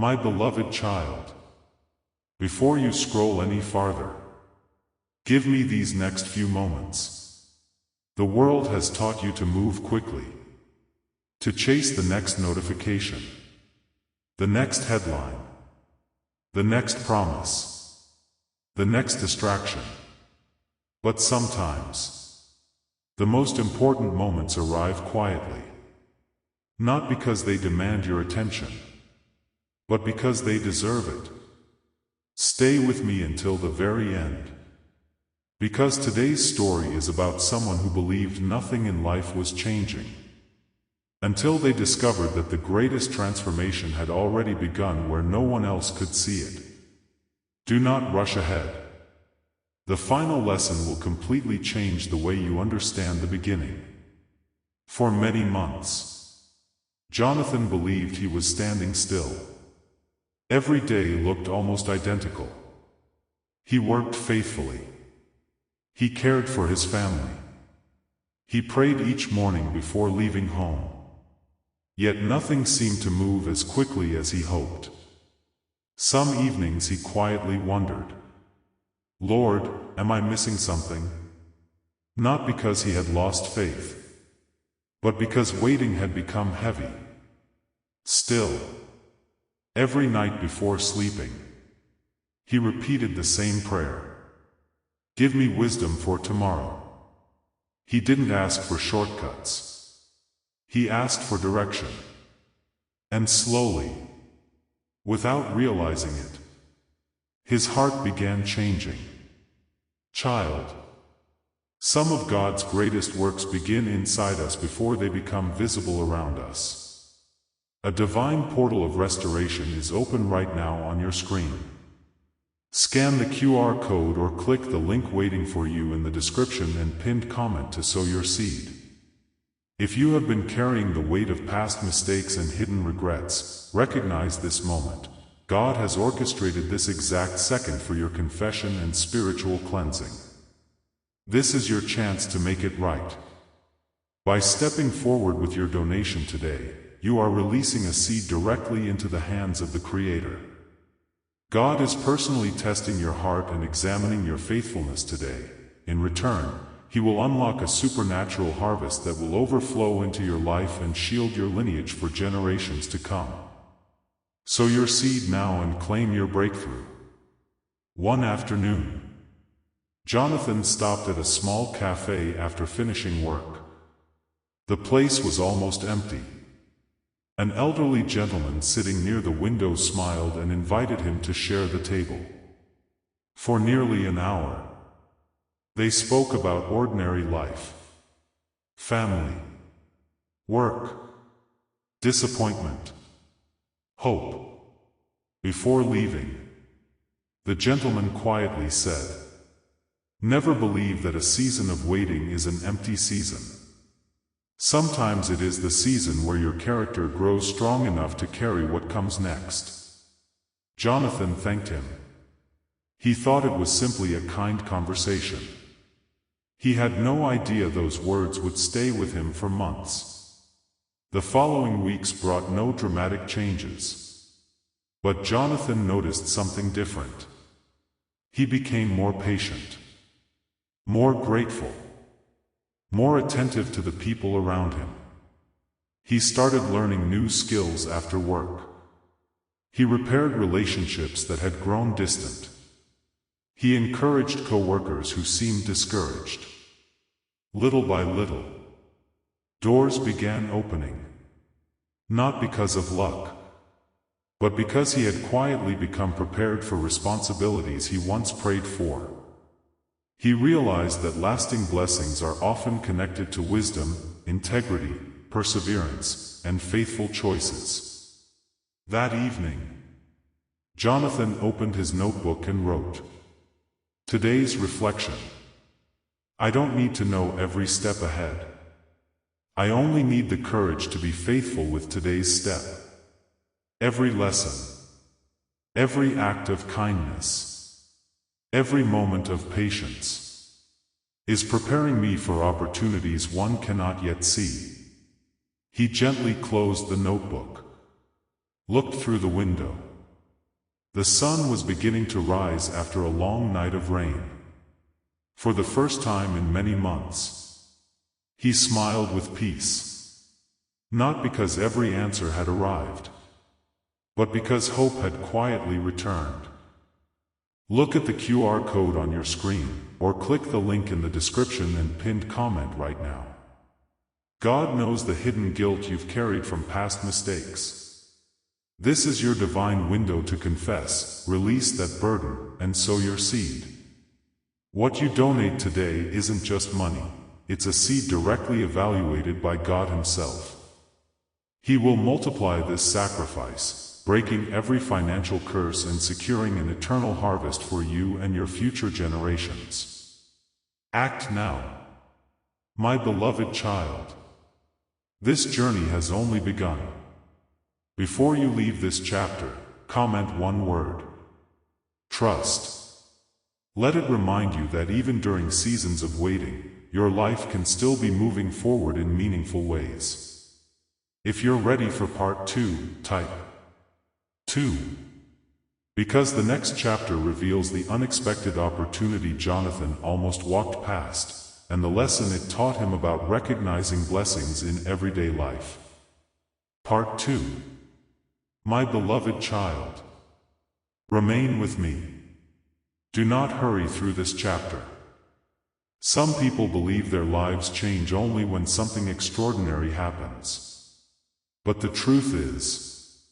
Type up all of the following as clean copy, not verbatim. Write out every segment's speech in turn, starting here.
My beloved child, before you scroll any farther, give me these next few moments. The world has taught you to move quickly, to chase the next notification, the next headline, the next promise, the next distraction. But sometimes, the most important moments arrive quietly, not because they demand your attention, but because they deserve it. Stay with me until the very end, because today's story is about someone who believed nothing in life was changing, until they discovered that the greatest transformation had already begun where no one else could see it. Do not rush ahead. The final lesson will completely change the way you understand the beginning. For many months, Jonathan believed he was standing still. Every day looked almost identical. He worked faithfully. He cared for his family. He prayed each morning before leaving home. Yet nothing seemed to move as quickly as he hoped. Some evenings he quietly wondered, "Lord, am I missing something?" Not because he had lost faith, but because waiting had become heavy. Still, every night before sleeping, he repeated the same prayer. "Give me wisdom for tomorrow." He didn't ask for shortcuts. He asked for direction. And slowly, without realizing it, his heart began changing. Child, some of God's greatest works begin inside us before they become visible around us. A divine portal of restoration is open right now on your screen. Scan the QR code or click the link waiting for you in the description and pinned comment to sow your seed. If you have been carrying the weight of past mistakes and hidden regrets, recognize this moment. God has orchestrated this exact second for your confession and spiritual cleansing. This is your chance to make it right. By stepping forward with your donation today, you are releasing a seed directly into the hands of the Creator. God is personally testing your heart and examining your faithfulness today. In return, He will unlock a supernatural harvest that will overflow into your life and shield your lineage for generations to come. Sow your seed now and claim your breakthrough. One afternoon, Jonathan stopped at a small cafe after finishing work. The place was almost empty. An elderly gentleman sitting near the window smiled and invited him to share the table. For nearly an hour, they spoke about ordinary life, family, work, disappointment, hope. Before leaving, the gentleman quietly said, "Never believe that a season of waiting is an empty season. Sometimes it is the season where your character grows strong enough to carry what comes next." Jonathan thanked him. He thought it was simply a kind conversation. He had no idea those words would stay with him for months. The following weeks brought no dramatic changes. But Jonathan noticed something different. He became more patient, more grateful, more attentive to the people around him. He started learning new skills after work. He repaired relationships that had grown distant. He encouraged co-workers who seemed discouraged. Little by little, doors began opening. Not because of luck, but because he had quietly become prepared for responsibilities he once prayed for. He realized that lasting blessings are often connected to wisdom, integrity, perseverance, and faithful choices. That evening, Jonathan opened his notebook and wrote, "Today's reflection. I don't need to know every step ahead. I only need the courage to be faithful with today's step. Every lesson, every act of kindness, every moment of patience is preparing me for opportunities one cannot yet see." He gently closed the notebook, looked through the window, The sun was beginning to rise after a long night of rain. For the first time in many months, he smiled with peace. Not because every answer had arrived, but because hope had quietly returned. Look at the QR code on your screen, or click the link in the description and pinned comment right now. God knows the hidden guilt you've carried from past mistakes. This is your divine window to confess, release that burden, and sow your seed. What you donate today isn't just money, it's a seed directly evaluated by God Himself. He will multiply this sacrifice, breaking every financial curse and securing an eternal harvest for you and your future generations. Act now, my beloved child. This journey has only begun. Before you leave this chapter, comment one word: trust. Let it remind you that even during seasons of waiting, your life can still be moving forward in meaningful ways. If you're ready for part 2, type 2. Because the next chapter reveals the unexpected opportunity Jonathan almost walked past, and the lesson it taught him about recognizing blessings in everyday life. Part 2. My beloved child, remain with me. Do not hurry through this chapter. Some people believe their lives change only when something extraordinary happens. But the truth is,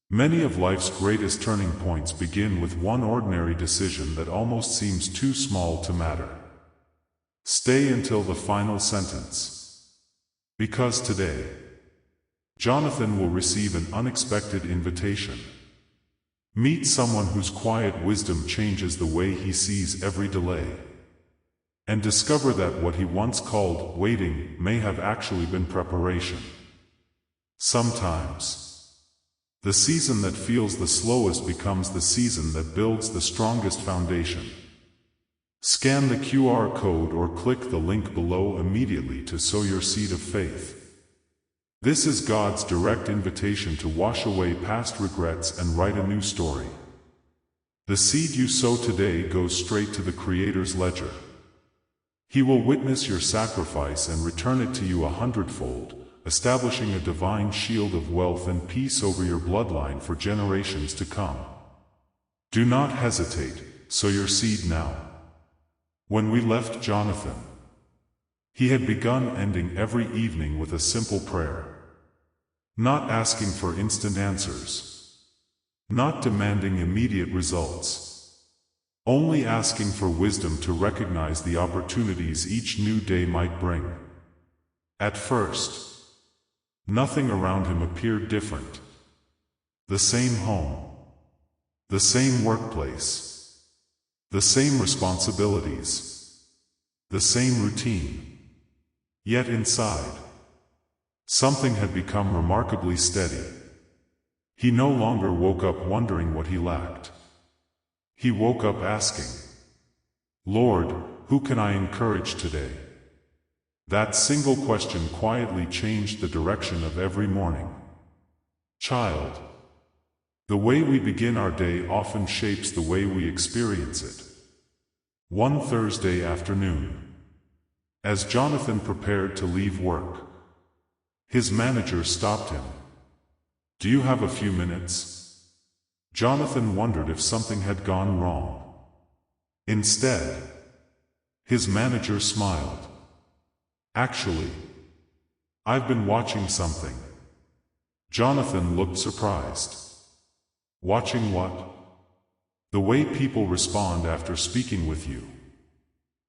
many of life's greatest turning points begin with one ordinary decision that almost seems too small to matter. Stay until the final sentence. Because today, Jonathan will receive an unexpected invitation. Meet someone whose quiet wisdom changes the way he sees every delay. And discover that what he once called waiting may have actually been preparation. Sometimes, the season that feels the slowest becomes the season that builds the strongest foundation. Scan the QR code or click the link below immediately to sow your seed of faith. This is God's direct invitation to wash away past regrets and write a new story. The seed you sow today goes straight to the Creator's ledger. He will witness your sacrifice and return it to you 100-fold, establishing a divine shield of wealth and peace over your bloodline for generations to come. Do not hesitate, sow your seed now. When we left Jonathan, he had begun ending every evening with a simple prayer. Not asking for instant answers. Not demanding immediate results. Only asking for wisdom to recognize the opportunities each new day might bring. At first, nothing around him appeared different. The same home. The same workplace. The same responsibilities. The same routine. Yet inside, something had become remarkably steady. He no longer woke up wondering what he lacked. He woke up asking, Lord, who can I encourage today? That single question quietly changed the direction of every morning. Child, the way we begin our day often shapes the way we experience it. One Thursday afternoon, as Jonathan prepared to leave work, his manager stopped him. Do you have a few minutes? Jonathan wondered if something had gone wrong. Instead, his manager smiled. Actually, I've been watching something. Jonathan looked surprised. Watching what? The way people respond after speaking with you.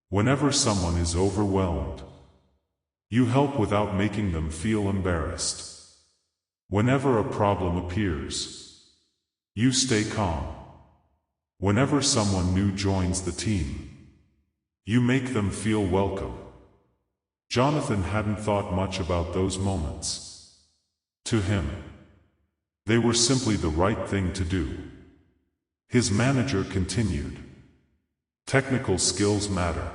Whenever someone is overwhelmed, you help without making them feel embarrassed. Whenever a problem appears, you stay calm. Whenever someone new joins the team, you make them feel welcome. Jonathan hadn't thought much about those moments. To him, they were simply the right thing to do. His manager continued. Technical skills matter.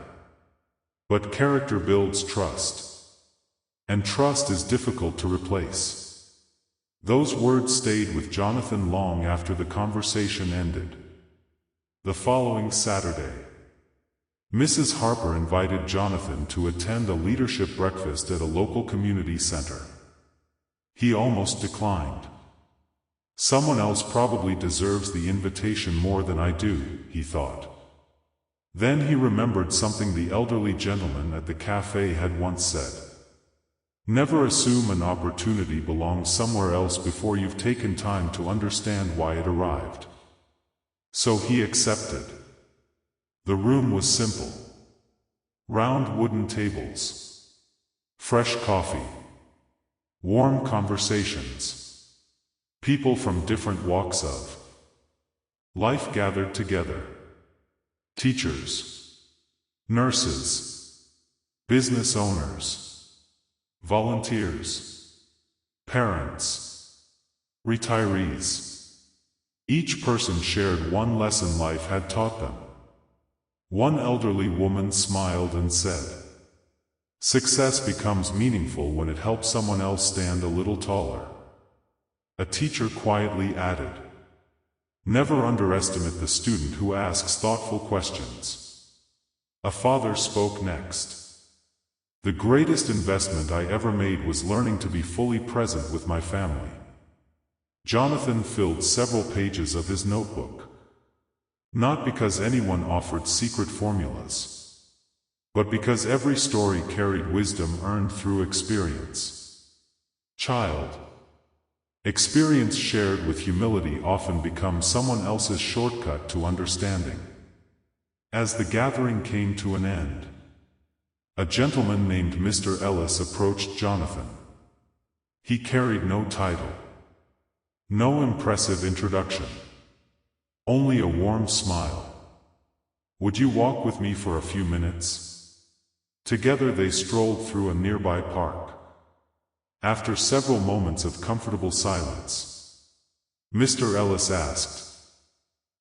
But character builds trust. And trust is difficult to replace. Those words stayed with Jonathan long after the conversation ended. The following Saturday, Mrs. Harper invited Jonathan to attend a leadership breakfast at a local community center. He almost declined. Someone else probably deserves the invitation more than I do, he thought. Then he remembered something the elderly gentleman at the cafe had once said. Never assume an opportunity belongs somewhere else before you've taken time to understand why it arrived. So he accepted. The room was simple. Round wooden tables. Fresh coffee. Warm conversations. People from different walks of life gathered together. Teachers. Nurses. Business owners. Volunteers. Parents. Retirees. Each person shared one lesson life had taught them. One elderly woman smiled and said, "Success becomes meaningful when it helps someone else stand a little taller." A teacher quietly added, "Never underestimate the student who asks thoughtful questions." A father spoke next. "The greatest investment I ever made was learning to be fully present with my family." Jonathan filled several pages of his notebook. Not because anyone offered secret formulas, but because every story carried wisdom earned through experience. Child. Experience shared with humility often becomes someone else's shortcut to understanding. As the gathering came to an end, a gentleman named Mr. Ellis approached Jonathan. He carried no title, no impressive introduction, only a warm smile. "Would you walk with me for a few minutes?" Together they strolled through a nearby park. After several moments of comfortable silence, Mr. Ellis asked,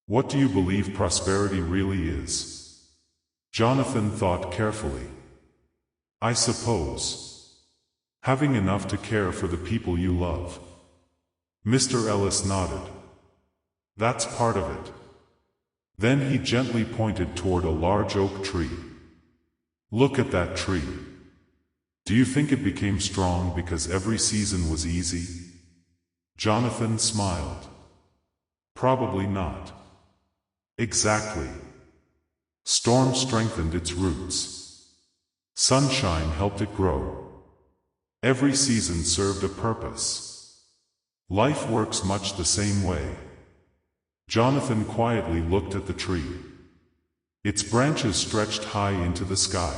"What do you believe prosperity really is?" Jonathan thought carefully. "I suppose having enough to care for the people you love." Mr. Ellis nodded. "That's part of it." Then he gently pointed toward a large oak tree. "Look at that tree. Do you think it became strong because every season was easy?" Jonathan smiled. "Probably not." "Exactly. Storm strengthened its roots. Sunshine helped it grow. Every season served a purpose. Life works much the same way." Jonathan quietly looked at the tree. Its branches stretched high into the sky.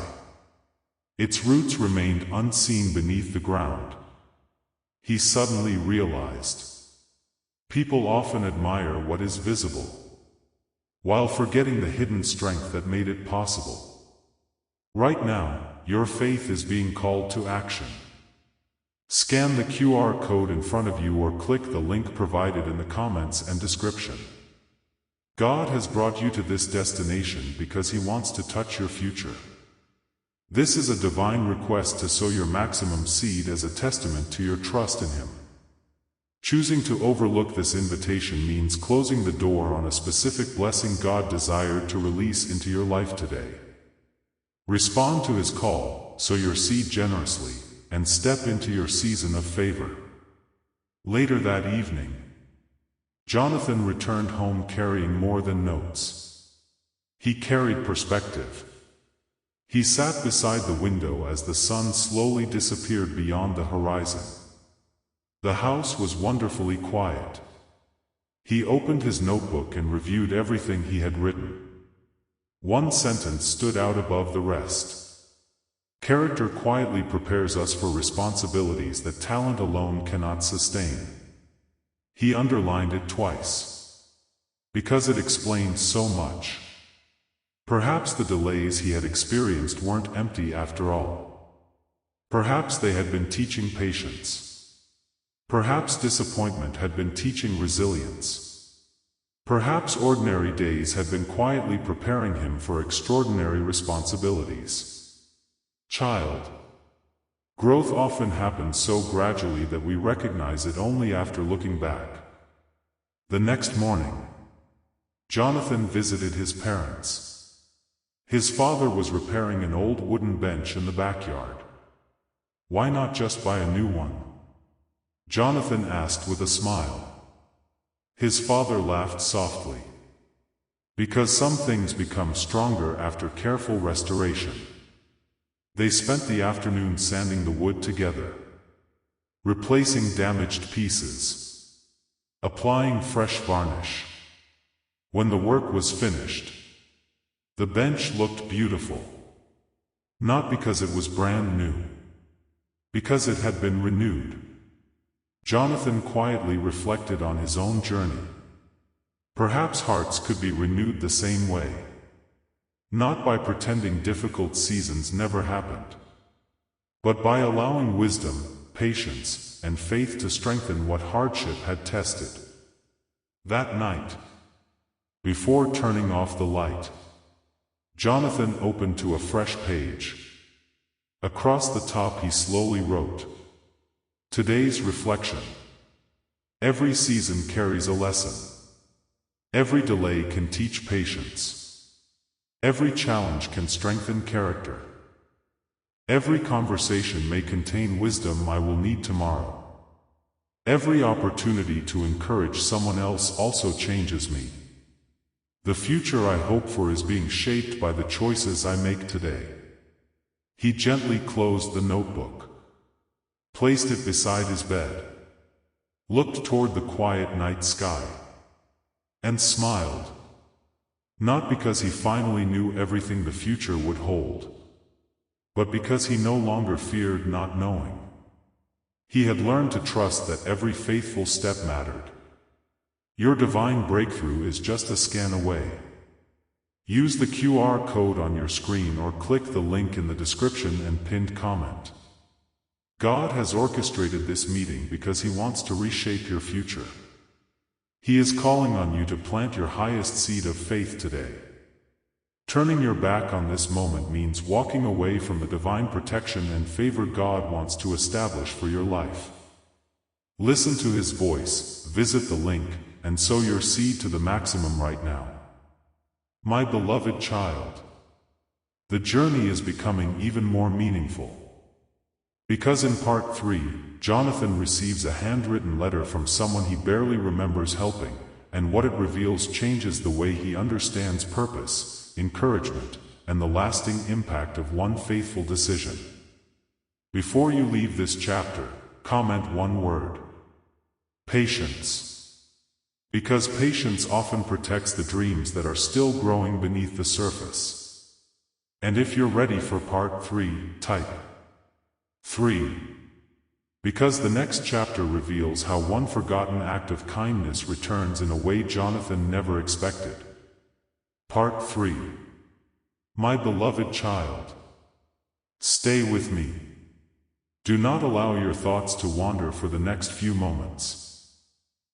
Its roots remained unseen beneath the ground. He suddenly realized, people often admire what is visible, while forgetting the hidden strength that made it possible. Right now, your faith is being called to action. Scan the QR code in front of you or click the link provided in the comments and description. God has brought you to this destination because He wants to touch your future. This is a divine request to sow your maximum seed as a testament to your trust in Him. Choosing to overlook this invitation means closing the door on a specific blessing God desired to release into your life today. Respond to His call, sow your seed generously, and step into your season of favor. Later that evening, Jonathan returned home carrying more than notes. He carried perspective. He sat beside the window as the sun slowly disappeared beyond the horizon. The house was wonderfully quiet. He opened his notebook and reviewed everything he had written. One sentence stood out above the rest. Character quietly prepares us for responsibilities that talent alone cannot sustain. He underlined it twice, because it explained so much. Perhaps the delays he had experienced weren't empty after all. Perhaps they had been teaching patience. Perhaps disappointment had been teaching resilience. Perhaps ordinary days had been quietly preparing him for extraordinary responsibilities. Child. Growth often happens so gradually that we recognize it only after looking back. The next morning, Jonathan visited his parents. His father was repairing an old wooden bench in the backyard. "Why not just buy a new one?" Jonathan asked with a smile. His father laughed softly. "Because some things become stronger after careful restoration." They spent the afternoon sanding the wood together, replacing damaged pieces, applying fresh varnish. When the work was finished, the bench looked beautiful. Not because it was brand new, because it had been renewed. Jonathan quietly reflected on his own journey. Perhaps hearts could be renewed the same way. Not by pretending difficult seasons never happened, but by allowing wisdom, patience, and faith to strengthen what hardship had tested. That night, before turning off the light, Jonathan opened to a fresh page. Across the top he slowly wrote, "Today's reflection. Every season carries a lesson. Every delay can teach patience. Every challenge can strengthen character. Every conversation may contain wisdom I will need tomorrow. Every opportunity to encourage someone else also changes me. The future I hope for is being shaped by the choices I make today." He gently closed the notebook, placed it beside his bed, looked toward the quiet night sky, and smiled. Not because he finally knew everything the future would hold, but because he no longer feared not knowing. He had learned to trust that every faithful step mattered. Your divine breakthrough is just a scan away. Use the QR code on your screen or click the link in the description and pinned comment. God has orchestrated this meeting because He wants to reshape your future. He is calling on you to plant your highest seed of faith today. Turning your back on this moment means walking away from the divine protection and favor God wants to establish for your life. Listen to His voice, visit the link, and sow your seed to the maximum right now. My beloved child, the journey is becoming even more meaningful. Because in part 3, Jonathan receives a handwritten letter from someone he barely remembers helping, and what it reveals changes the way he understands purpose, encouragement, and the lasting impact of one faithful decision. Before you leave this chapter, comment one word: patience. Because patience often protects the dreams that are still growing beneath the surface. And if you're ready for part 3, type 3. Because the next chapter reveals how one forgotten act of kindness returns in a way Jonathan never expected. Part 3. My beloved child, stay with me. Do not allow your thoughts to wander for the next few moments.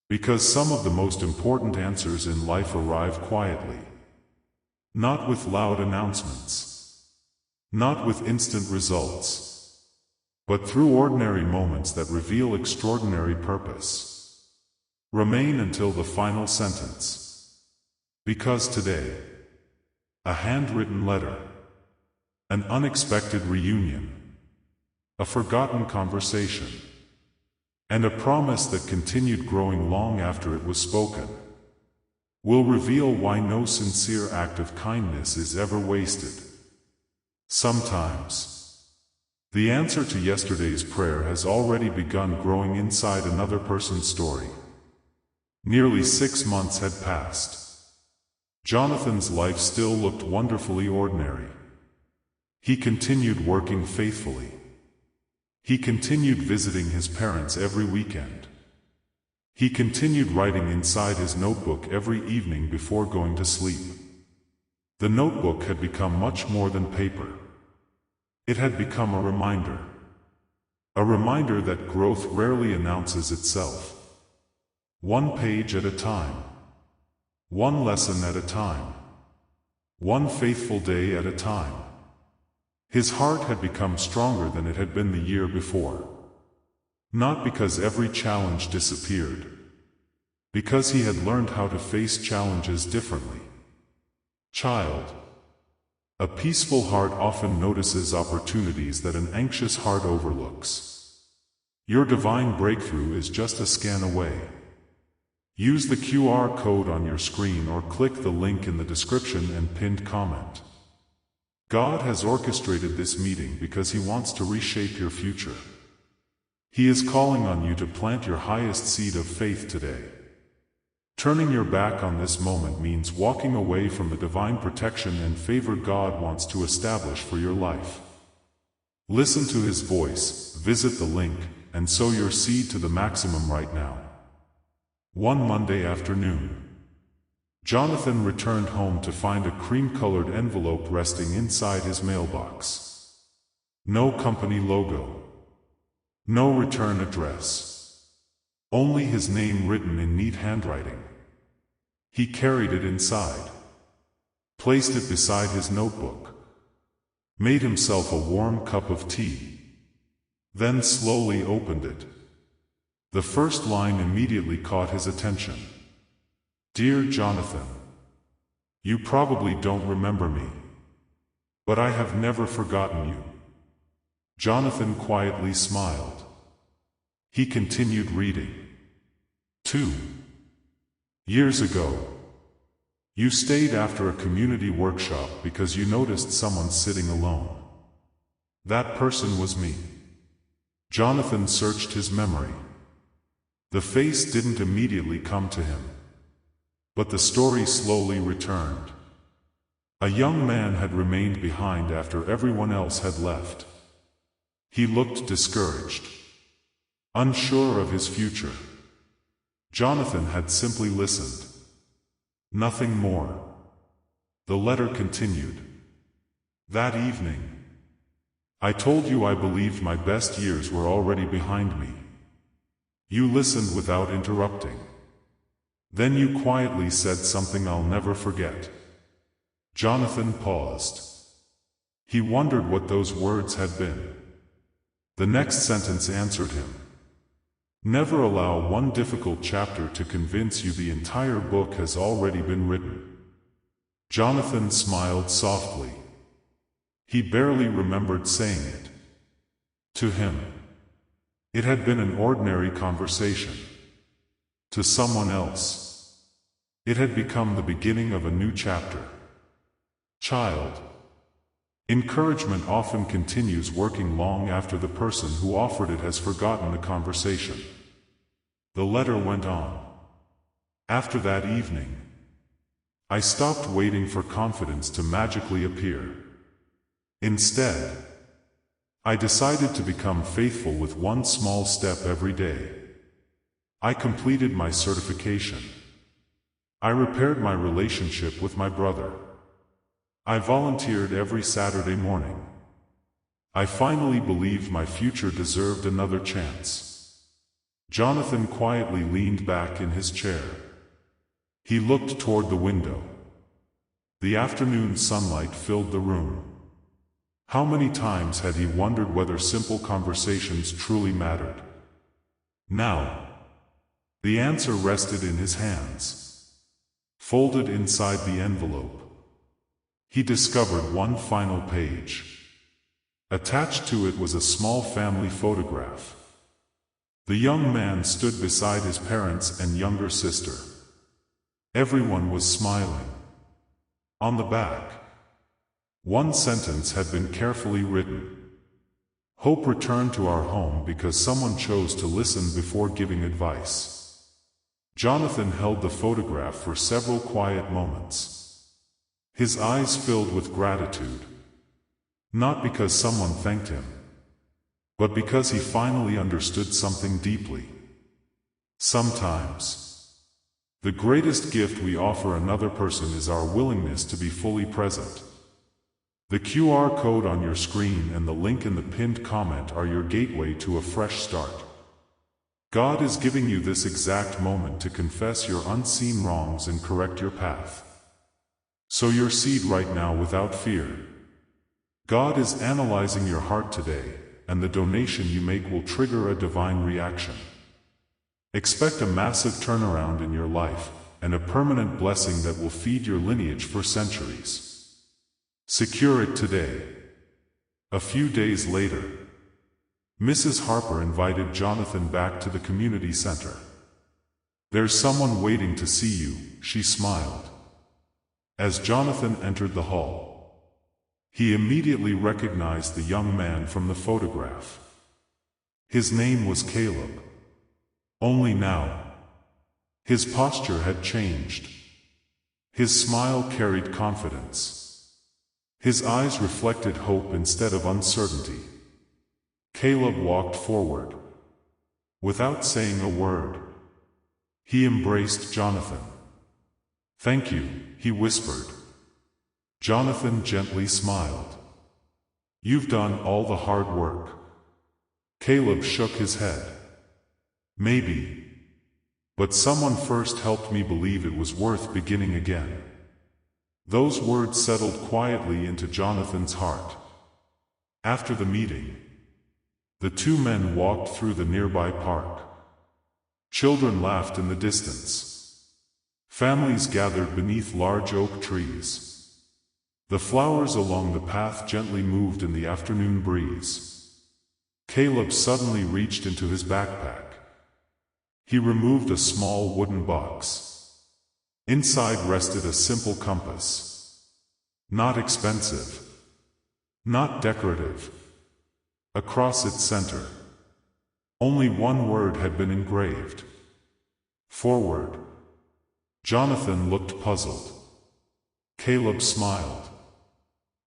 Because some of the most important answers in life arrive quietly. Not with loud announcements. Not with instant results. But through ordinary moments that reveal extraordinary purpose. Remain until the final sentence. Because today, a handwritten letter, an unexpected reunion, a forgotten conversation, and a promise that continued growing long after it was spoken, will reveal why no sincere act of kindness is ever wasted. Sometimes, the answer to yesterday's prayer has already begun growing inside another person's story. Nearly 6 months had passed. Jonathan's life still looked wonderfully ordinary. He continued working faithfully. He continued visiting his parents every weekend. He continued writing inside his notebook every evening before going to sleep. The notebook had become much more than paper. It had become a reminder. A reminder that growth rarely announces itself. One page at a time. One lesson at a time. One faithful day at a time. His heart had become stronger than it had been the year before. Not because every challenge disappeared. Because he had learned how to face challenges differently. Child. A peaceful heart often notices opportunities that an anxious heart overlooks. Your divine breakthrough is just a scan away. Use the QR code on your screen or click the link in the description and pinned comment. God has orchestrated this meeting because He wants to reshape your future. He is calling on you to plant your highest seed of faith today. Turning your back on this moment means walking away from the divine protection and favor God wants to establish for your life. Listen to His voice, visit the link, and sow your seed to the maximum right now. One Monday afternoon, Jonathan returned home to find a cream-colored envelope resting inside his mailbox. No company logo. No return address. Only his name written in neat handwriting. He carried it inside, placed it beside his notebook, made himself a warm cup of tea, then slowly opened it. The first line immediately caught his attention. Dear Jonathan, you probably don't remember me, but I have never forgotten you. Jonathan quietly smiled. He continued reading. 2 years ago, you stayed after a community workshop because you noticed someone sitting alone. That person was me. Jonathan searched his memory. The face didn't immediately come to him, but the story slowly returned. A young man had remained behind after everyone else had left. He looked discouraged, unsure of his future. Jonathan had simply listened. Nothing more. The letter continued. That evening, I told you I believed my best years were already behind me. You listened without interrupting. Then you quietly said something I'll never forget. Jonathan paused. He wondered what those words had been. The next sentence answered him. Never allow one difficult chapter to convince you the entire book has already been written. Jonathan smiled softly. He barely remembered saying it. To him, it had been an ordinary conversation. To someone else, it had become the beginning of a new chapter. Child. Encouragement often continues working long after the person who offered it has forgotten the conversation. The letter went on. After that evening, I stopped waiting for confidence to magically appear. Instead, I decided to become faithful with one small step every day. I completed my certification. I repaired my relationship with my brother. I volunteered every Saturday morning. I finally believed my future deserved another chance. Jonathan quietly leaned back in his chair. He looked toward the window. The afternoon sunlight filled the room. How many times had he wondered whether simple conversations truly mattered? Now, the answer rested in his hands. Folded inside the envelope, he discovered one final page. Attached to it was a small family photograph. The young man stood beside his parents and younger sister. Everyone was smiling. On the back, one sentence had been carefully written. Hope returned to our home because someone chose to listen before giving advice. Jonathan held the photograph for several quiet moments. His eyes filled with gratitude. Not because someone thanked him, but because he finally understood something deeply. Sometimes, the greatest gift we offer another person is our willingness to be fully present. The QR code on your screen and the link in the pinned comment are your gateway to a fresh start. God is giving you this exact moment to confess your unseen wrongs and correct your path. Sow your seed right now without fear. God is analyzing your heart today, and the donation you make will trigger a divine reaction. Expect a massive turnaround in your life, and a permanent blessing that will feed your lineage for centuries. Secure it today. A few days later, Mrs. Harper invited Jonathan back to the community center. "There's someone waiting to see you," she smiled. As Jonathan entered the hall, he immediately recognized the young man from the photograph. His name was Caleb. Only now, his posture had changed. His smile carried confidence. His eyes reflected hope instead of uncertainty. Caleb walked forward. Without saying a word, he embraced Jonathan. "Thank you," he whispered. Jonathan gently smiled. "You've done all the hard work." Caleb shook his head. "Maybe. But someone first helped me believe it was worth beginning again." Those words settled quietly into Jonathan's heart. After the meeting, the two men walked through the nearby park. Children laughed in the distance. Families gathered beneath large oak trees. The flowers along the path gently moved in the afternoon breeze. Caleb suddenly reached into his backpack. He removed a small wooden box. Inside rested a simple compass. Not expensive. Not decorative. Across its center, only one word had been engraved. Forward. Jonathan looked puzzled. Caleb smiled.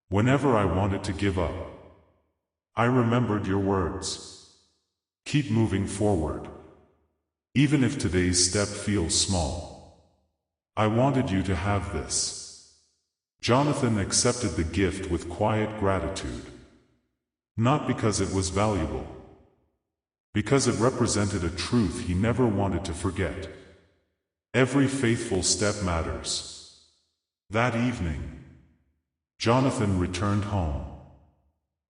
"Whenever I wanted to give up, I remembered your words. Keep moving forward. Even if today's step feels small. I wanted you to have this." Jonathan accepted the gift with quiet gratitude. Not because it was valuable, because it represented a truth he never wanted to forget. Every faithful step matters. That evening, Jonathan returned home.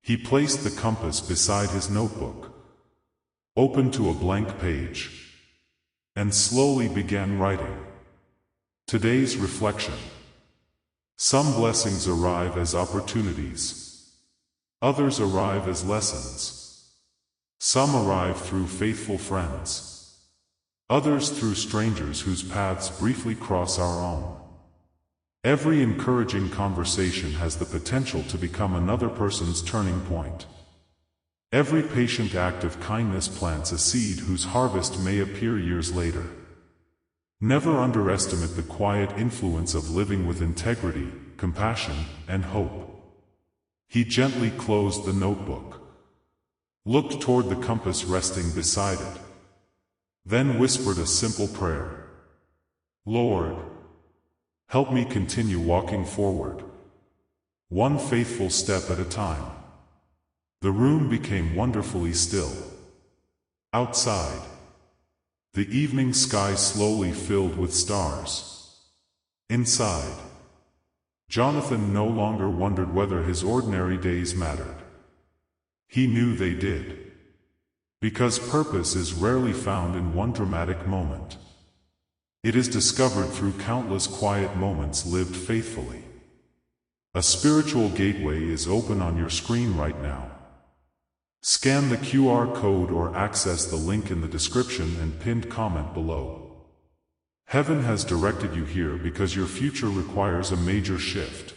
He placed the compass beside his notebook, opened to a blank page, and slowly began writing. Today's reflection. Some blessings arrive as opportunities. Others arrive as lessons. Some arrive through faithful friends. Others through strangers whose paths briefly cross our own. Every encouraging conversation has the potential to become another person's turning point. Every patient act of kindness plants a seed whose harvest may appear years later. Never underestimate the quiet influence of living with integrity, compassion, and hope. He gently closed the notebook, looked toward the compass resting beside it, then whispered a simple prayer. "Lord, help me continue walking forward, one faithful step at a time." The room became wonderfully still. Outside, the evening sky slowly filled with stars. Inside, Jonathan no longer wondered whether his ordinary days mattered. He knew they did. Because purpose is rarely found in one dramatic moment. It is discovered through countless quiet moments lived faithfully. A spiritual gateway is open on your screen right now. Scan the QR code or access the link in the description and pinned comment below. Heaven has directed you here because your future requires a major shift.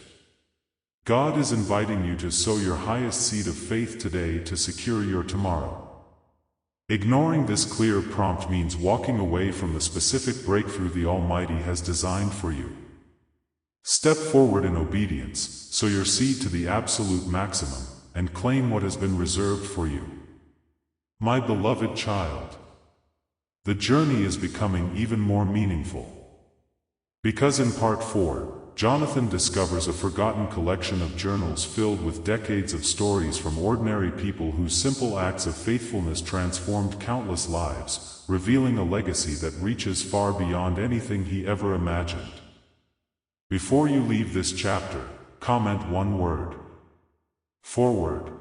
God is inviting you to sow your highest seed of faith today to secure your tomorrow. Ignoring this clear prompt means walking away from the specific breakthrough the Almighty has designed for you. Step forward in obedience, sow your seed to the absolute maximum, and claim what has been reserved for you. My beloved child, the journey is becoming even more meaningful. Because in part 4, Jonathan discovers a forgotten collection of journals filled with decades of stories from ordinary people whose simple acts of faithfulness transformed countless lives, revealing a legacy that reaches far beyond anything he ever imagined. Before you leave this chapter, comment one word. Forward.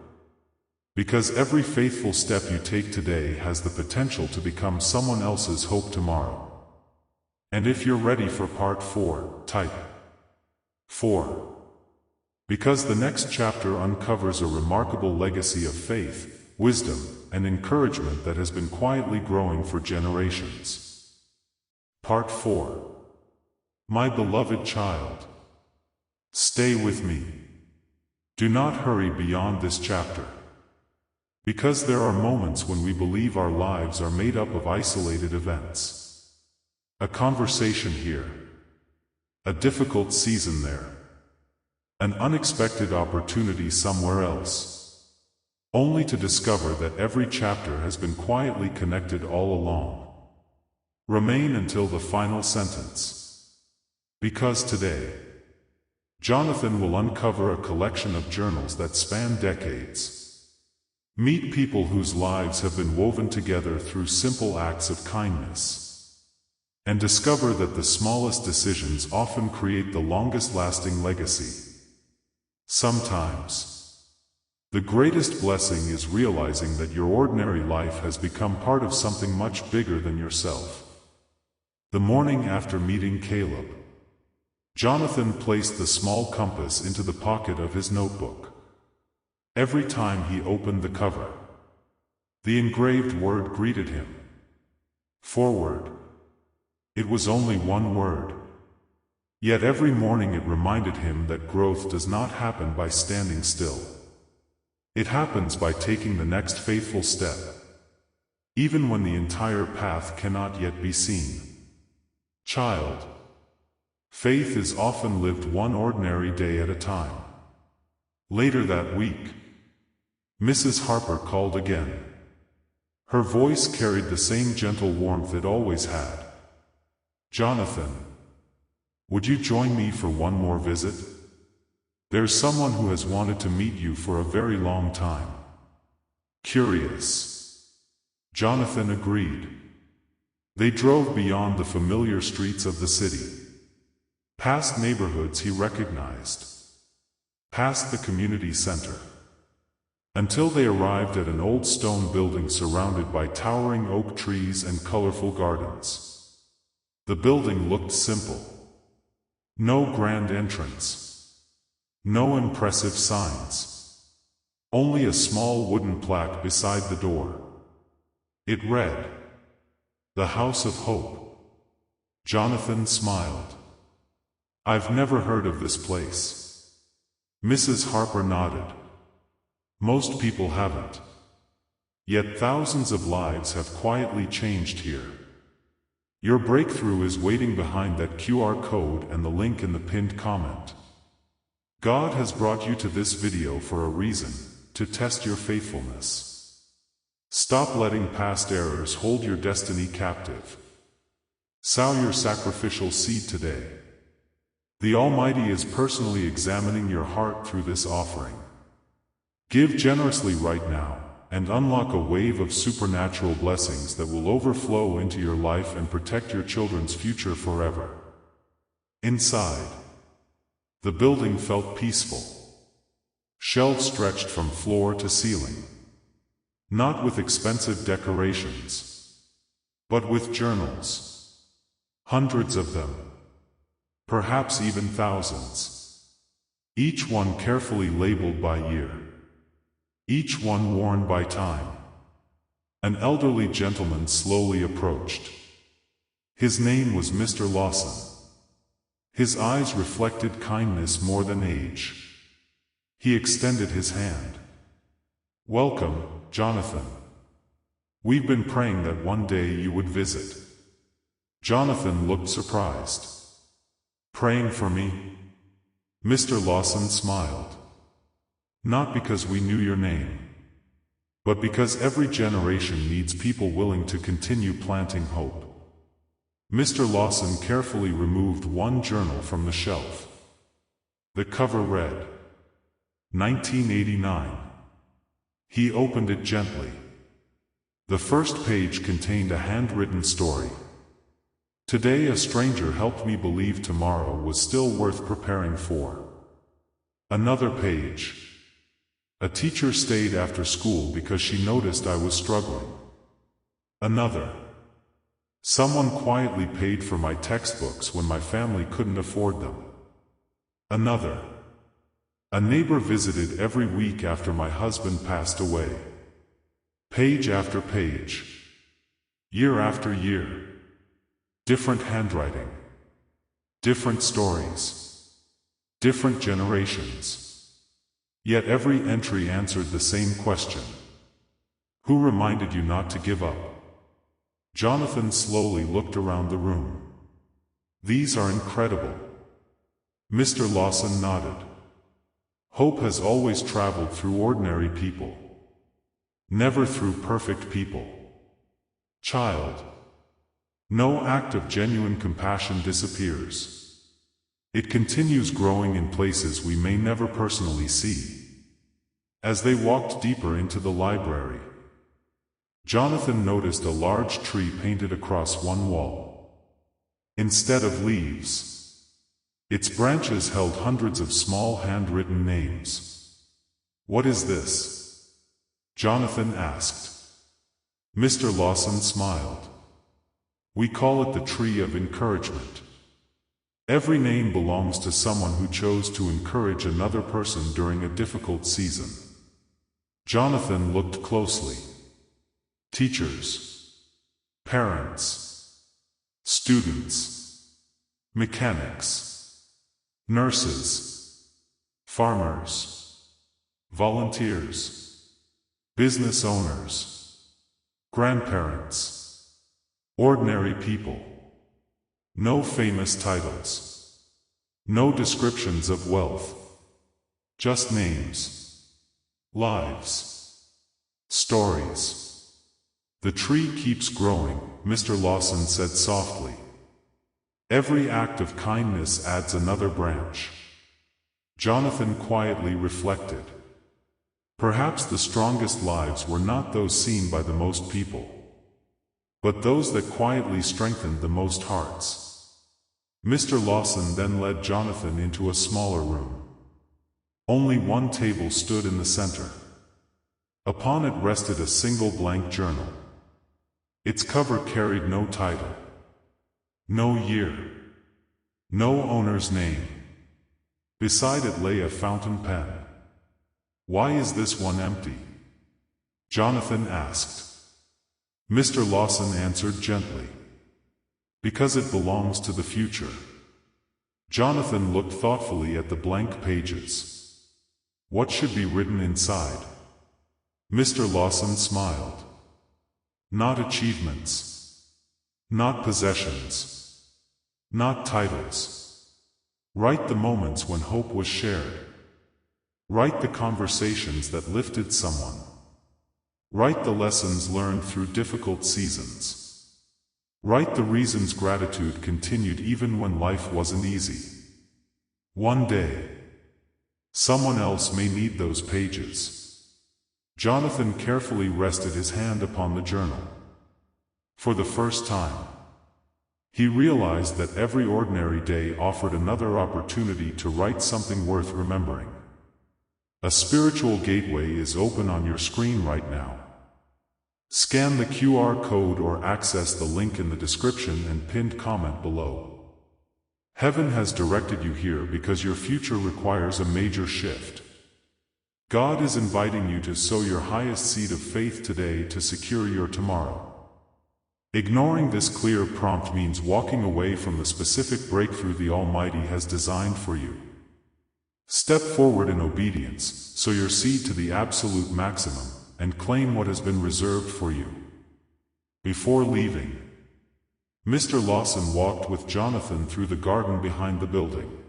Because every faithful step you take today has the potential to become someone else's hope tomorrow. And if you're ready for part 4, type 4. Because the next chapter uncovers a remarkable legacy of faith, wisdom, and encouragement that has been quietly growing for generations. Part 4. My beloved child, stay with me. Do not hurry beyond this chapter. Because there are moments when we believe our lives are made up of isolated events. A conversation here. A difficult season there. An unexpected opportunity somewhere else. Only to discover that every chapter has been quietly connected all along. Remain until the final sentence. Because today, Jonathan will uncover a collection of journals that span decades. Meet people whose lives have been woven together through simple acts of kindness. And discover that the smallest decisions often create the longest-lasting legacy. Sometimes, the greatest blessing is realizing that your ordinary life has become part of something much bigger than yourself. The morning after meeting Caleb, Jonathan placed the small compass into the pocket of his notebook. Every time he opened the cover, the engraved word greeted him. Forward. It was only one word. Yet every morning it reminded him that growth does not happen by standing still. It happens by taking the next faithful step, even when the entire path cannot yet be seen. Child, faith is often lived one ordinary day at a time. Later that week, Mrs. Harper called again. Her voice carried the same gentle warmth it always had. Jonathan, would you join me for one more visit? There's someone who has wanted to meet you for a very long time. Curious. Jonathan agreed. They drove beyond the familiar streets of the city. Past neighborhoods he recognized. Past the community center. Until they arrived at an old stone building surrounded by towering oak trees and colorful gardens. The building looked simple. No grand entrance. No impressive signs. Only a small wooden plaque beside the door. It read, "The House of Hope." Jonathan smiled. "I've never heard of this place." Mrs. Harper nodded. "Most people haven't. Yet thousands of lives have quietly changed here. Your breakthrough is waiting behind that QR code and the link in the pinned comment. God has brought you to this video for a reason, to test your faithfulness. Stop letting past errors hold your destiny captive. Sow your sacrificial seed today. The Almighty is personally examining your heart through this offering. Give generously right now, and unlock a wave of supernatural blessings that will overflow into your life and protect your children's future forever. Inside, the building felt peaceful. Shelves stretched from floor to ceiling. Not with expensive decorations, but with journals. Hundreds of them. Perhaps even thousands. Each one carefully labeled by year. Each one worn by time. An elderly gentleman slowly approached. His name was Mr. Lawson. His eyes reflected kindness more than age. He extended his hand. "Welcome, Jonathan. We've been praying that one day you would visit." Jonathan looked surprised. "Praying for me?" Mr. Lawson smiled. "Not because we knew your name, but because every generation needs people willing to continue planting hope." Mr. Lawson carefully removed one journal from the shelf. The cover read, 1989. He opened it gently. The first page contained a handwritten story. "Today a stranger helped me believe tomorrow was still worth preparing for." Another page. A teacher stayed after school because she noticed I was struggling. Another. Someone quietly paid for my textbooks when my family couldn't afford them. Another. A neighbor visited every week after my husband passed away. Page after page. Year after year. Different handwriting. Different stories. Different generations. Yet every entry answered the same question. Who reminded you not to give up? Jonathan slowly looked around the room. These are incredible. Mr. Lawson nodded. Hope has always traveled through ordinary people. Never through perfect people. Child. No act of genuine compassion disappears. It continues growing in places we may never personally see. As they walked deeper into the library, Jonathan noticed a large tree painted across one wall. Instead of leaves, its branches held hundreds of small handwritten names. What is this? Jonathan asked. Mr. Lawson smiled. We call it the tree of encouragement. Every name belongs to someone who chose to encourage another person during a difficult season. Jonathan looked closely. Teachers, parents, students, mechanics, nurses, farmers, volunteers, business owners, grandparents, ordinary people. No famous titles. No descriptions of wealth. Just names. Lives. Stories. The tree keeps growing, Mr. Lawson said softly. Every act of kindness adds another branch. Jonathan quietly reflected. Perhaps the strongest lives were not those seen by the most people, but those that quietly strengthened the most hearts. Mr. Lawson then led Jonathan into a smaller room. Only one table stood in the center. Upon it rested a single blank journal. Its cover carried no title, no year, no owner's name. Beside it lay a fountain pen. Why is this one empty? Jonathan asked. Mr. Lawson answered gently. Because it belongs to the future. Jonathan looked thoughtfully at the blank pages. What should be written inside? Mr. Lawson smiled. Not achievements. Not possessions. Not titles. Write the moments when hope was shared. Write the conversations that lifted someone. Write the lessons learned through difficult seasons. Write the reasons gratitude continued even when life wasn't easy. One day, someone else may need those pages. Jonathan carefully rested his hand upon the journal. For the first time, he realized that every ordinary day offered another opportunity to write something worth remembering. A spiritual gateway is open on your screen right now. Scan the QR code or access the link in the description and pinned comment below. Heaven has directed you here because your future requires a major shift. God is inviting you to sow your highest seed of faith today to secure your tomorrow. Ignoring this clear prompt means walking away from the specific breakthrough the Almighty has designed for you. Step forward in obedience, sow your seed to the absolute maximum, and claim what has been reserved for you. Before leaving, Mr. Lawson walked with Jonathan through the garden behind the building.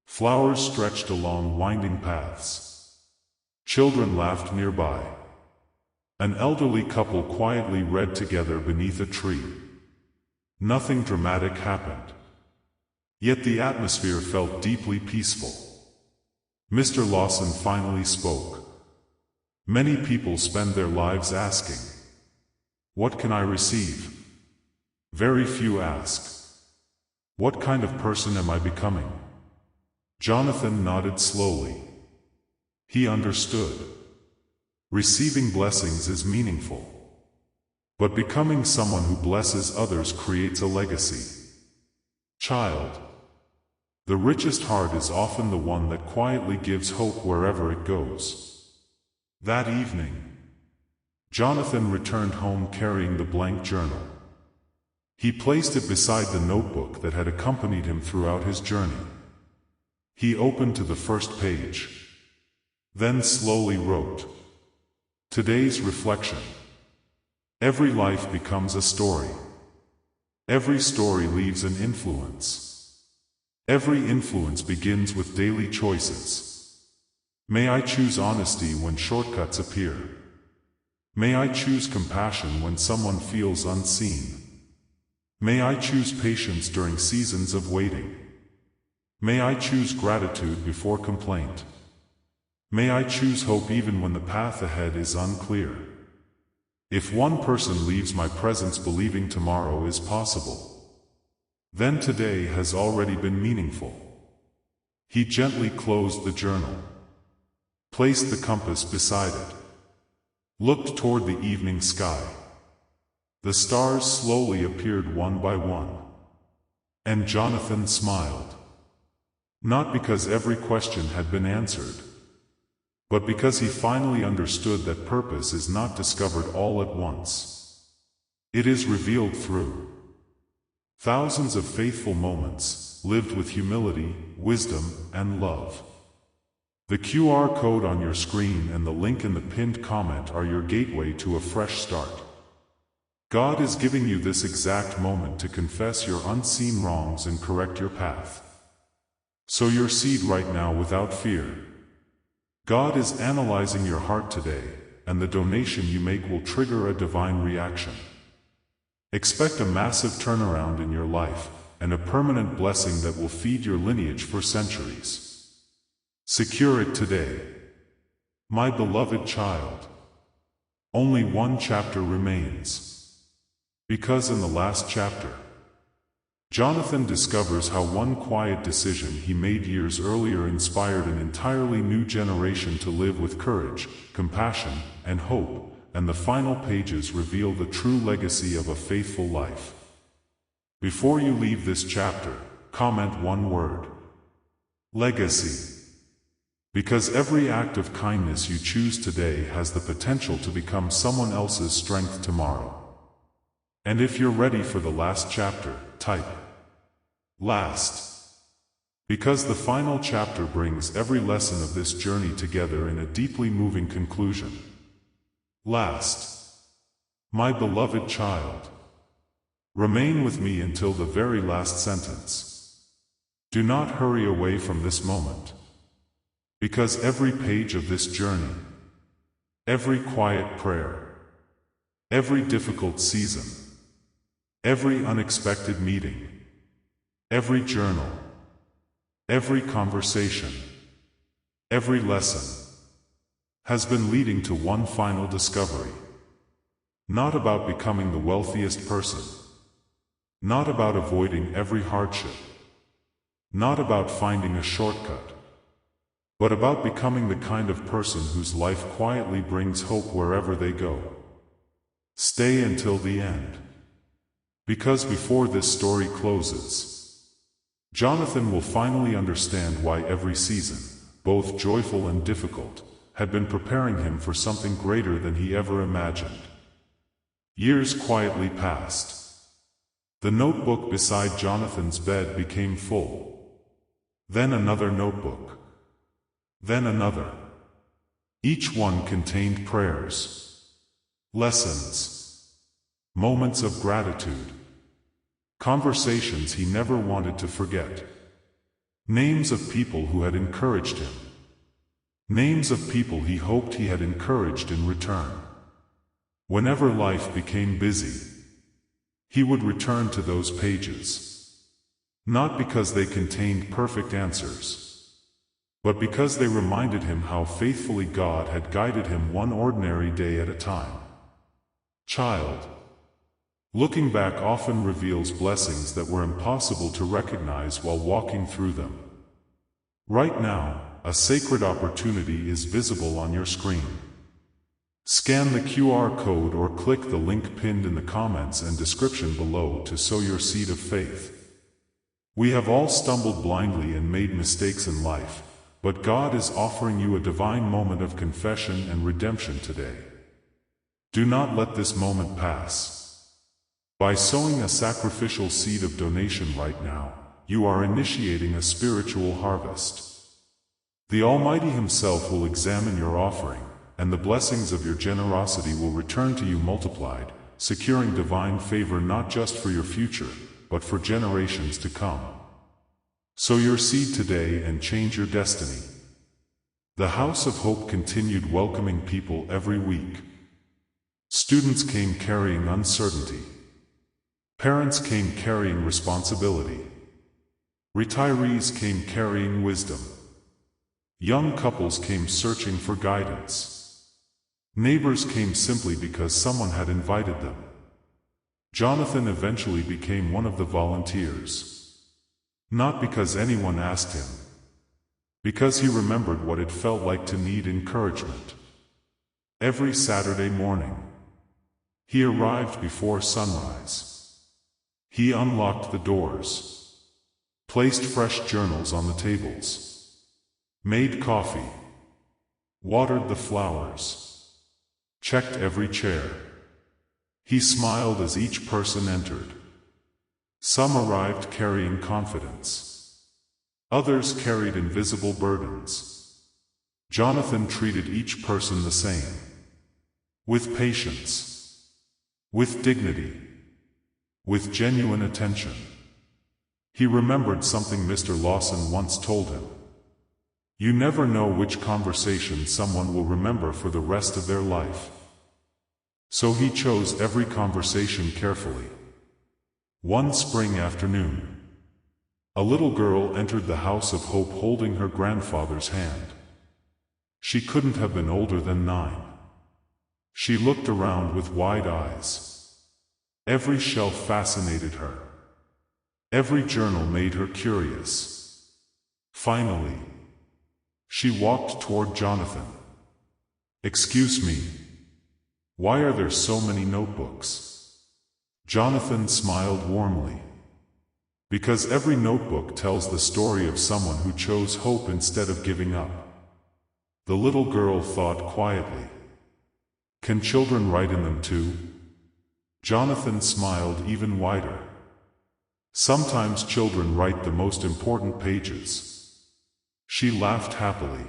Flowers stretched along winding paths. Children laughed nearby. An elderly couple quietly read together beneath a tree. Nothing dramatic happened. Yet the atmosphere felt deeply peaceful. Mr. Lawson finally spoke. Many people spend their lives asking, what can I receive? Very few ask, what kind of person am I becoming? Jonathan nodded slowly. He understood. Receiving blessings is meaningful. But becoming someone who blesses others creates a legacy. Child. The richest heart is often the one that quietly gives hope wherever it goes. That evening, Jonathan returned home carrying the blank journal. He placed it beside the notebook that had accompanied him throughout his journey. He opened to the first page, then slowly wrote, "Today's reflection. Every life becomes a story. Every story leaves an influence. Every influence begins with daily choices. May I choose honesty when shortcuts appear. May I choose compassion when someone feels unseen. May I choose patience during seasons of waiting. May I choose gratitude before complaint. May I choose hope even when the path ahead is unclear. If one person leaves my presence believing tomorrow is possible, then today has already been meaningful." He gently closed the journal, placed the compass beside it, looked toward the evening sky. The stars slowly appeared one by one, and Jonathan smiled. Not because every question had been answered, but because he finally understood that purpose is not discovered all at once. It is revealed through thousands of faithful moments, lived with humility, wisdom, and love. The QR code on your screen and the link in the pinned comment are your gateway to a fresh start. God is giving you this exact moment to confess your unseen wrongs and correct your path. Sow your seed right now without fear. God is analyzing your heart today, and the donation you make will trigger a divine reaction. Expect a massive turnaround in your life, and a permanent blessing that will feed your lineage for centuries. Secure it today. My beloved child. Only one chapter remains. Because in the last chapter, Jonathan discovers how one quiet decision he made years earlier inspired an entirely new generation to live with courage, compassion, and hope, and the final pages reveal the true legacy of a faithful life. Before you leave this chapter, comment one word: legacy. Because every act of kindness you choose today has the potential to become someone else's strength tomorrow. And if you're ready for the last chapter, type last. Because the final chapter brings every lesson of this journey together in a deeply moving conclusion. Last. My beloved child. Remain with me until the very last sentence. Do not hurry away from this moment. Because every page of this journey, every quiet prayer, every difficult season, every unexpected meeting, every journal, every conversation, every lesson, has been leading to one final discovery. Not about becoming the wealthiest person. Not about avoiding every hardship. Not about finding a shortcut. But about becoming the kind of person whose life quietly brings hope wherever they go. Stay until the end. Because before this story closes, Jonathan will finally understand why every season, both joyful and difficult, had been preparing him for something greater than he ever imagined. Years quietly passed. The notebook beside Jonathan's bed became full. Then another notebook. Then another. Each one contained prayers, lessons, moments of gratitude, conversations he never wanted to forget, names of people who had encouraged him, names of people he hoped he had encouraged in return. Whenever life became busy, he would return to those pages, not because they contained perfect answers, but because they reminded him how faithfully God had guided him one ordinary day at a time. Child. Looking back often reveals blessings that were impossible to recognize while walking through them. Right now, a sacred opportunity is visible on your screen. Scan the QR code or click the link pinned in the comments and description below to sow your seed of faith. We have all stumbled blindly and made mistakes in life, but God is offering you a divine moment of confession and redemption today. Do not let this moment pass. By sowing a sacrificial seed of donation right now, you are initiating a spiritual harvest. The Almighty Himself will examine your offering, and the blessings of your generosity will return to you multiplied, securing divine favor not just for your future, but for generations to come. Sow your seed today and change your destiny. The House of Hope continued welcoming people every week. Students came carrying uncertainty. Parents came carrying responsibility. Retirees came carrying wisdom. Young couples came searching for guidance. Neighbors came simply because someone had invited them. Jonathan eventually became one of the volunteers. Not because anyone asked him. Because he remembered what it felt like to need encouragement. Every Saturday morning, he arrived before sunrise. He unlocked the doors, placed fresh journals on the tables, made coffee, watered the flowers, checked every chair. He smiled as each person entered. Some arrived carrying confidence. Others carried invisible burdens. Jonathan treated each person the same. With patience. With dignity. With genuine attention. He remembered something Mr. Lawson once told him. You never know which conversation someone will remember for the rest of their life. So he chose every conversation carefully. One spring afternoon, a little girl entered the House of Hope holding her grandfather's hand. She couldn't have been older than 9. She looked around with wide eyes. Every shelf fascinated her. Every journal made her curious. Finally, she walked toward Jonathan. Excuse me. Why are there so many notebooks? Jonathan smiled warmly. Because every notebook tells the story of someone who chose hope instead of giving up. The little girl thought quietly. Can children write in them too? Jonathan smiled even wider. Sometimes children write the most important pages. She laughed happily.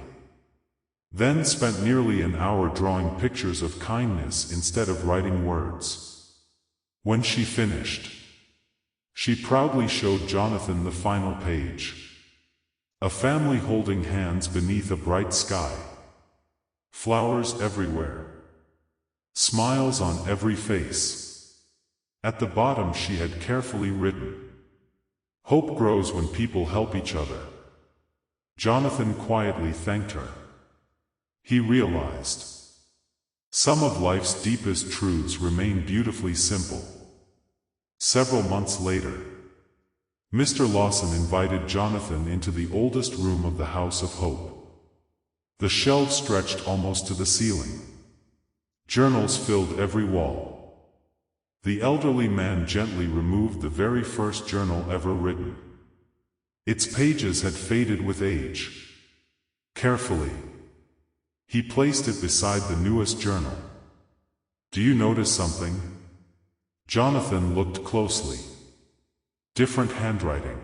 Then spent nearly an hour drawing pictures of kindness instead of writing words. When she finished, she proudly showed Jonathan the final page. A family holding hands beneath a bright sky. Flowers everywhere. Smiles on every face. At the bottom she had carefully written, "Hope grows when people help each other." Jonathan quietly thanked her. He realized some of life's deepest truths remain beautifully simple. Several months later, Mr. Lawson invited Jonathan into the oldest room of the House of Hope. The shelves stretched almost to the ceiling. Journals filled every wall. The elderly man gently removed the very first journal ever written. Its pages had faded with age. Carefully, he placed it beside the newest journal. Do you notice something? Jonathan looked closely. Different handwriting.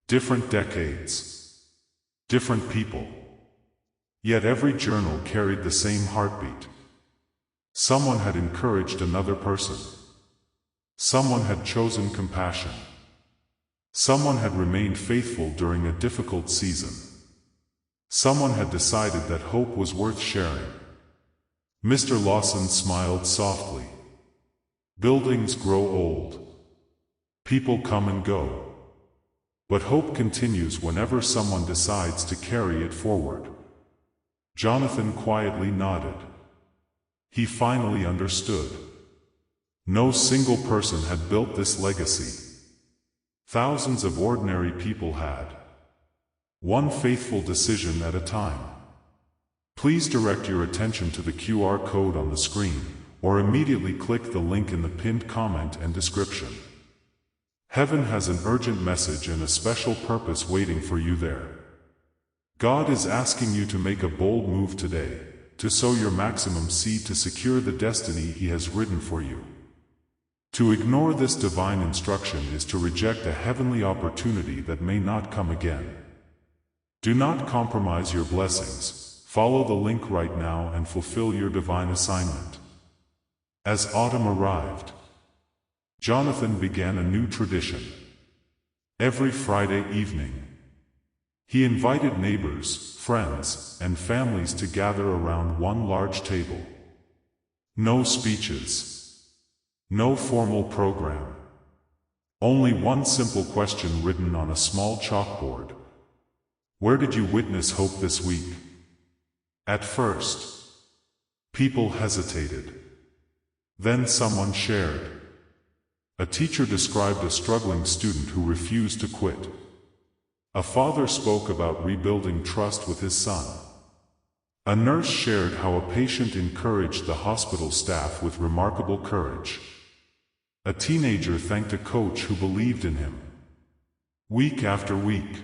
Different decades. Different people. Yet every journal carried the same heartbeat. Someone had encouraged another person. Someone had chosen compassion. Someone had remained faithful during a difficult season. Someone had decided that hope was worth sharing. Mr. Lawson smiled softly. Buildings grow old. People come and go. But hope continues whenever someone decides to carry it forward. Jonathan quietly nodded. He finally understood. No single person had built this legacy. Thousands of ordinary people had. one faithful decision at a time. Please direct your attention to the QR code on the screen, or immediately click the link in the pinned comment and description. Heaven has an urgent message and a special purpose waiting for you there. God is asking you to make a bold move today, to sow your maximum seed to secure the destiny He has written for you. To ignore this divine instruction is to reject a heavenly opportunity that may not come again. Do not compromise your blessings. Follow the link right now and fulfill your divine assignment. As autumn arrived, Jonathan began a new tradition. Every Friday evening, he invited neighbors, friends, and families to gather around one large table. No speeches. No formal program. Only one simple question written on a small chalkboard. Where did you witness hope this week? At first, people hesitated. Then someone shared. A teacher described a struggling student who refused to quit. A father spoke about rebuilding trust with his son. A nurse shared how a patient encouraged the hospital staff with remarkable courage. A teenager thanked a coach who believed in him. Week after week,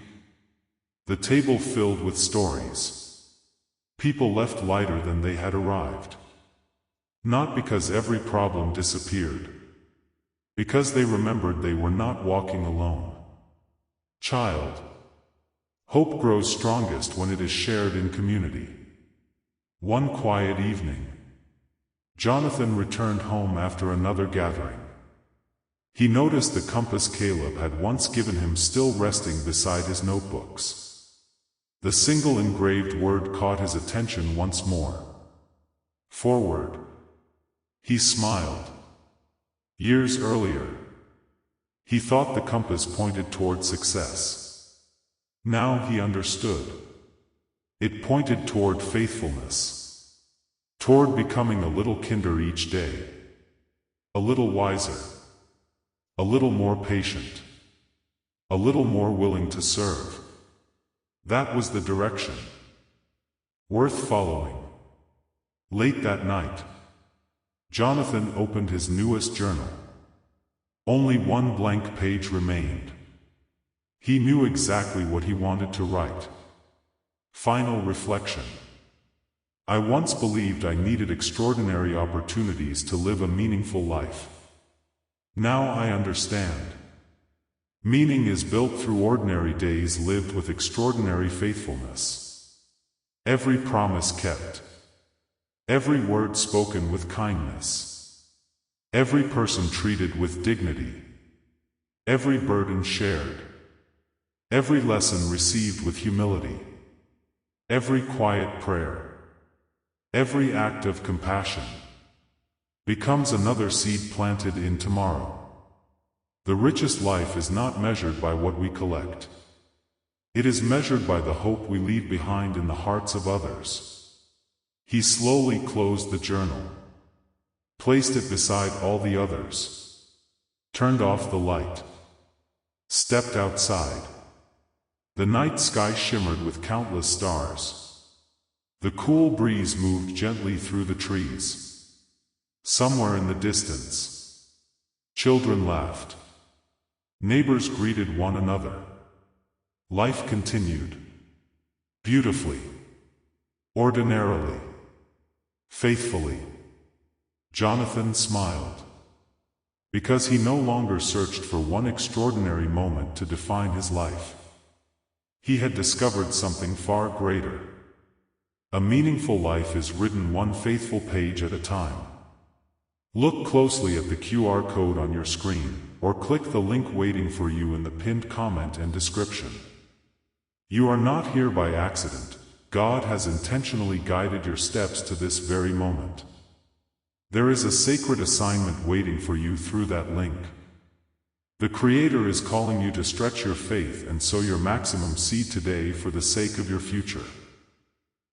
the table filled with stories. People left lighter than they had arrived. Not because every problem disappeared, because they remembered they were not walking alone. Child, hope grows strongest when it is shared in community. One quiet evening, Jonathan returned home after another gathering. He noticed the compass Caleb had once given him still resting beside his notebooks. The single engraved word caught his attention once more. Forward. He smiled. Years earlier, he thought the compass pointed toward success. Now he understood. It pointed toward faithfulness. Toward becoming a little kinder each day. A little wiser. A little more patient. A little more willing to serve. That was the direction. Worth following. Late that night, Jonathan opened his newest journal. Only one blank page remained. He knew exactly what he wanted to write. Final reflection. I once believed I needed extraordinary opportunities to live a meaningful life. Now I understand. Meaning is built through ordinary days lived with extraordinary faithfulness. Every promise kept. Every word spoken with kindness. Every person treated with dignity. Every burden shared. Every lesson received with humility. Every quiet prayer. Every act of compassion becomes another seed planted in tomorrow. The richest life is not measured by what we collect. It is measured by the hope we leave behind in the hearts of others. He slowly closed the journal, placed it beside all the others, turned off the light, stepped outside. The night sky shimmered with countless stars. The cool breeze moved gently through the trees. Somewhere in the distance, children laughed. Neighbors greeted one another. Life continued. Beautifully. Ordinarily. Faithfully. Jonathan smiled. Because he no longer searched for one extraordinary moment to define his life. He had discovered something far greater. A meaningful life is written one faithful page at a time. Look closely at the QR code on your screen, or click the link waiting for you in the pinned comment and description. You are not here by accident. God has intentionally guided your steps to this very moment. There is a sacred assignment waiting for you through that link. The Creator is calling you to stretch your faith and sow your maximum seed today for the sake of your future.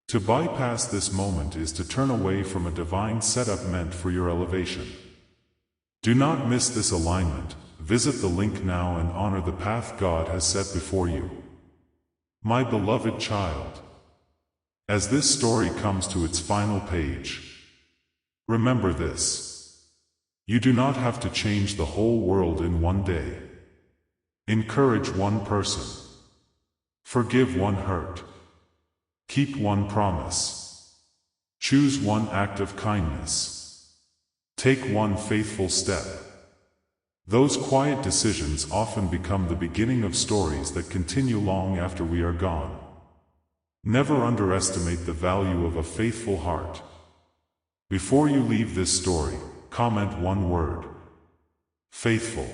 To bypass this moment is to turn away from a divine setup meant for your elevation. Do not miss this alignment. Visit the link now and honor the path God has set before you. My beloved child, as this story comes to its final page, remember this. You do not have to change the whole world in one day. Encourage one person. Forgive one hurt. Keep one promise. Choose one act of kindness. Take one faithful step. Those quiet decisions often become the beginning of stories that continue long after we are gone. Never underestimate the value of a faithful heart. Before you leave this story, comment one word. Faithful.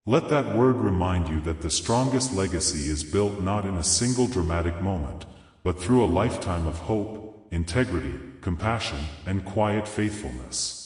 Let that word remind you that the strongest legacy is built not in a single dramatic moment, but through a lifetime of hope, integrity, compassion, and quiet faithfulness.